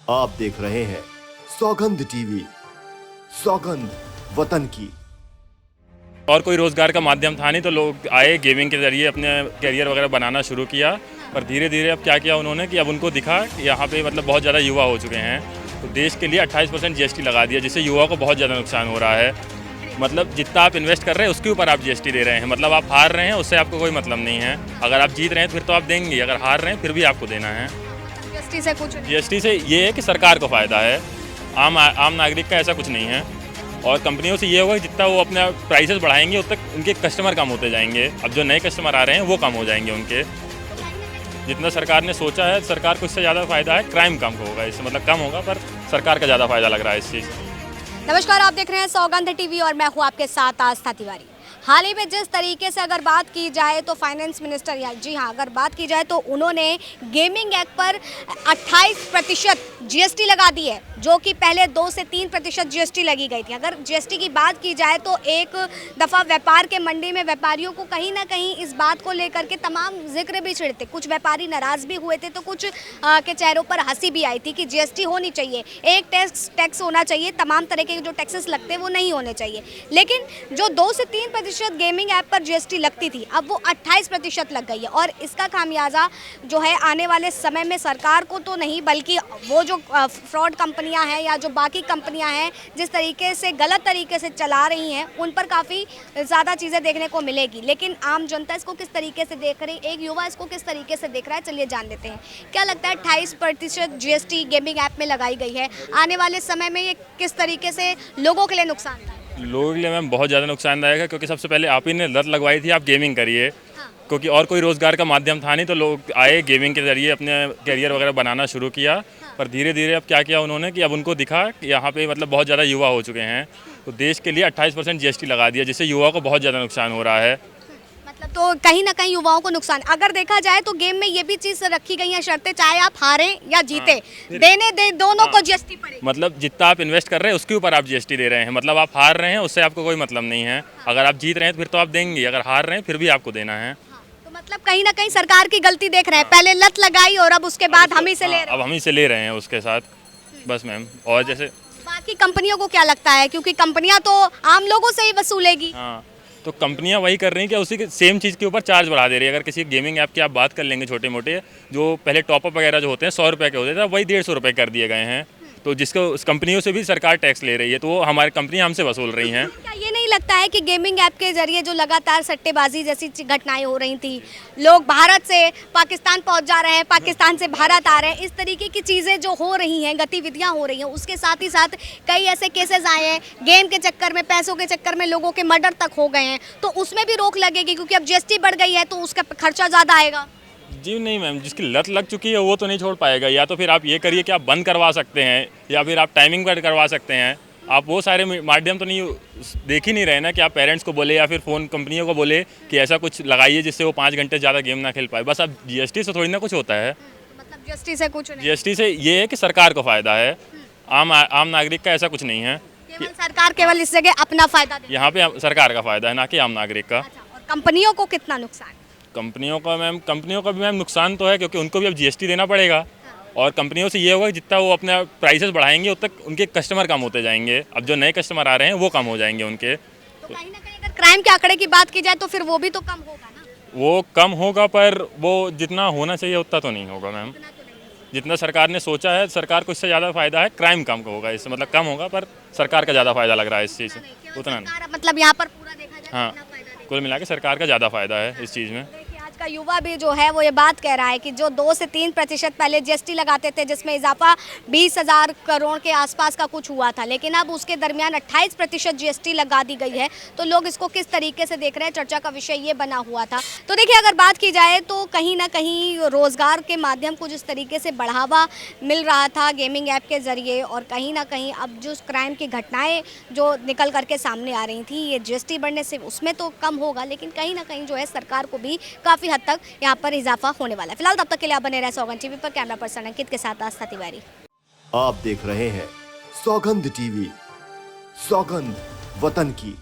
आप देख रहे हैं सौगंध टीवी, सौगंध वतन की। और कोई रोज़गार का माध्यम था नहीं तो लोग आए गेमिंग के ज़रिए अपने करियर वगैरह बनाना शुरू किया। पर धीरे धीरे अब क्या किया उन्होंने कि अब उनको दिखा कि यहाँ पे मतलब बहुत ज़्यादा युवा हो चुके हैं, तो देश के लिए 28% जीएसटी लगा दिया, जिससे युवा को बहुत ज़्यादा नुकसान हो रहा है। मतलब जितना आप इन्वेस्ट कर रहे हैं उसके ऊपर आप जीएसटी दे रहे हैं। मतलब आप हार रहे हैं उससे आपको कोई मतलब नहीं है। अगर आप जीत रहे हैं तो फिर तो आप देंगे, अगर हार रहे हैं फिर भी आपको देना है। जीएसटी से ये है कि सरकार को फ़ायदा है, आम नागरिक का ऐसा कुछ नहीं है। और कंपनियों से ये होगा कि जितना वो अपना प्राइसेस बढ़ाएंगे उतना उनके कस्टमर कम होते जाएंगे। अब जो नए कस्टमर आ रहे हैं वो कम हो जाएंगे उनके। जितना सरकार ने सोचा है, सरकार को इससे ज़्यादा फ़ायदा है, क्राइम कम होगा इससे, मतलब कम होगा, पर सरकार का ज़्यादा फ़ायदा लग रहा है इस चीज़। नमस्कार, आप देख रहे हैं सौगंध टीवी और मैं हूं आपके साथ आस्था तिवारी। हाल ही में जिस तरीके से अगर बात की जाए तो फाइनेंस मिनिस्टर, या जी हाँ, अगर बात की जाए तो उन्होंने गेमिंग एक्ट पर 28% जीएसटी लगा दी है, जो कि पहले 2 से 3% जीएसटी लगी गई थी। अगर जीएसटी की बात की जाए तो एक दफ़ा व्यापार के मंडी में व्यापारियों को कहीं ना कहीं इस बात को लेकर के तमाम जिक्र भी छिड़ते, कुछ व्यापारी नाराज़ भी हुए थे, तो कुछ के चेहरों पर हंसी भी आई थी कि जीएसटी होनी चाहिए, एक टैक्स होना चाहिए, तमाम तरह के जो टैक्सेस लगते हैं वो नहीं होने चाहिए। लेकिन जो 2 से 3% गेमिंग ऐप पर जीएसटी लगती थी, अब वो 28% लग गई है। और इसका खामियाजा जो है आने वाले समय में सरकार को तो नहीं, बल्कि वो जो फ्रॉड कंपनियां हैं या जो बाकी कंपनियां हैं जिस तरीके से गलत तरीके से चला रही हैं, उन पर काफ़ी ज़्यादा चीज़ें देखने को मिलेगी। लेकिन आम जनता इसको किस तरीके से देख रही, एक युवा इसको किस तरीके से देख रहा है, चलिए जान लेते हैं। क्या लगता है 28% जीएसटी गेमिंग ऐप में लगाई गई है, आने वाले समय में ये किस तरीके से लोगों के लिए नुकसान है? लोगों के लिए मैम बहुत ज़्यादा नुकसानदायक है, क्योंकि सबसे पहले आप ही ने लत लगवाई थी, आप गेमिंग करिए। क्योंकि और कोई रोज़गार का माध्यम था नहीं तो लोग आए गेमिंग के ज़रिए अपने करियर वगैरह बनाना शुरू किया। पर धीरे धीरे अब क्या किया उन्होंने कि अब उनको दिखा कि यहाँ पे मतलब बहुत ज़्यादा युवा हो चुके हैं, तो देश के लिए 28% जीएसटी लगा दिया, जिससे युवा को बहुत ज़्यादा नुकसान हो रहा है। मतलब तो कहीं ना कहीं युवाओं को नुकसान। अगर देखा जाए तो गेम में ये भी चीज़ रखी गई है शर्तें, चाहे आप हारें या जीते, दोनों को जीएसटी पड़ेगी। मतलब जितना आप इन्वेस्ट कर रहे हैं उसके ऊपर आप जीएसटी दे रहे हैं। मतलब आप हार रहे हैं उससे आपको कोई मतलब नहीं है। अगर आप जीत रहे हैं तो फिर तो आप देंगे, अगर हार रहे हैं फिर भी आपको देना है। तो मतलब कहीं ना कहीं सरकार की गलती देख रहे हैं, पहले लत लगाई और अब उसके बाद हम ही से ले रहे हैं। अब हम ही से ले रहे हैं उसके साथ, बस मैम। और जैसे बाकी कंपनियों को क्या लगता है, क्योंकि कंपनियां तो आम लोगों से ही वसूलेगी। हाँ, तो कंपनियां वही कर रही हैं कि उसी के सेम चीज़ के ऊपर चार्ज बढ़ा दे रही है। अगर किसी गेमिंग ऐप की आप बात कर लेंगे, छोटे मोटे जो पहले टॉपअप वगैरह जो होते हैं 100 रुपये के होते थे, वही 150 रुपये कर दिए गए हैं। तो जिसको उस कंपनियों से भी सरकार टैक्स ले रही है, तो वो हमारी कंपनियां हमसे वसूल रही हैं। क्या ये नहीं लगता है कि गेमिंग ऐप के जरिए जो लगातार सट्टेबाजी जैसी घटनाएं हो रही थी, लोग भारत से पाकिस्तान पहुंच जा रहे हैं, पाकिस्तान से भारत आ रहे हैं, इस तरीके की चीज़ें जो हो रही हैं, गतिविधियां हो रही हैं, उसके साथ ही साथ कई ऐसे केसेस आए हैं गेम के चक्कर में, पैसों के चक्कर में लोगों के मर्डर तक हो गए हैं, तो उसमें भी रोक लगेगी? क्योंकि अब जीएसटी बढ़ गई है तो उसका खर्चा ज़्यादा आएगा। जी नहीं मैम, जिसकी लत लग चुकी है वो तो नहीं छोड़ पाएगा। या तो फिर आप ये करिए कि आप बंद करवा सकते हैं, या फिर आप टाइमिंग पर करवा सकते हैं। आप वो सारे माध्यम तो नहीं देख ही नहीं रहे ना कि आप पेरेंट्स को बोले या फिर फ़ोन कंपनियों को बोले कि ऐसा कुछ लगाइए जिससे वो 5 घंटे ज़्यादा गेम ना खेल पाए। बस अब जीएसटी से थोड़ी ना कुछ होता है। मतलब जीएसटी से कुछ नहीं, जीएसटी से ये है कि सरकार को फ़ायदा है, आम नागरिक का ऐसा कुछ नहीं है। केवल सरकार केवल इस जगह अपना फायदा दे। यहाँ पे सरकार का फ़ायदा है, ना कि आम नागरिक का। अच्छा, और कंपनियों को कितना नुकसान? कंपनियों का भी मैम नुकसान तो है, क्योंकि उनको भी अब जीएसटी देना पड़ेगा। और कंपनियों से ये होगा कि जितना वो अपना प्राइसेस बढ़ाएंगे उतना उनके कस्टमर कम होते जाएंगे। अब जो नए कस्टमर आ रहे हैं वो कम हो जाएंगे उनके। तो कहीं ना कहीं अगर क्राइम के आंकड़े की बात की जाए तो फिर वो भी तो कम होगा ना। वो कम होगा, पर वो जितना होना चाहिए उतना तो नहीं होगा मैम। जितना सरकार ने सोचा है, सरकार को इससे ज़्यादा फ़ायदा है, क्राइम कम होगा इससे, मतलब कम होगा, पर सरकार का ज़्यादा फ़ायदा लग रहा है इस चीज़ से, उतना नहीं। मतलब यहाँ पर पूरा देखा जाए हाँ, कितना फायदा देगा। कुल मिला के सरकार का ज़्यादा फ़ायदा है इस चीज़ में। देखिए, आज का युवा भी जो है वो ये बात कह रहा है कि जो 2 से 3% पहले जीएसटी लगाते थे, जिसमें इजाफा 20,000 करोड़ के आसपास का कुछ हुआ था, लेकिन अब उसके दरमियान 28% जीएसटी लगा दी गई है, तो लोग इसको किस तरीके से देख रहे हैं, चर्चा का विषय ये बना हुआ था। तो देखिए, अगर बात की जाए तो कहीं ना कहीं रोज़गार के माध्यम को जिस तरीके से बढ़ावा मिल रहा था गेमिंग ऐप के ज़रिए, और कहीं ना कहीं अब जो क्राइम की घटनाएँ जो निकल करके सामने आ रही थी, ये जीएसटी बढ़ने से उसमें तो कम होगा, लेकिन कहीं ना कहीं जो है सरकार को भी काफ़ी हद तक यहाँ पर इजाफा होने वाला है। फिलहाल तब तक के लिए आप बने रहे सौगंध टीवी पर। कैमरा पर्सन अंकित के साथ आस्था तिवारी। आप देख रहे हैं सौगंध टीवी, सौगंध वतन की।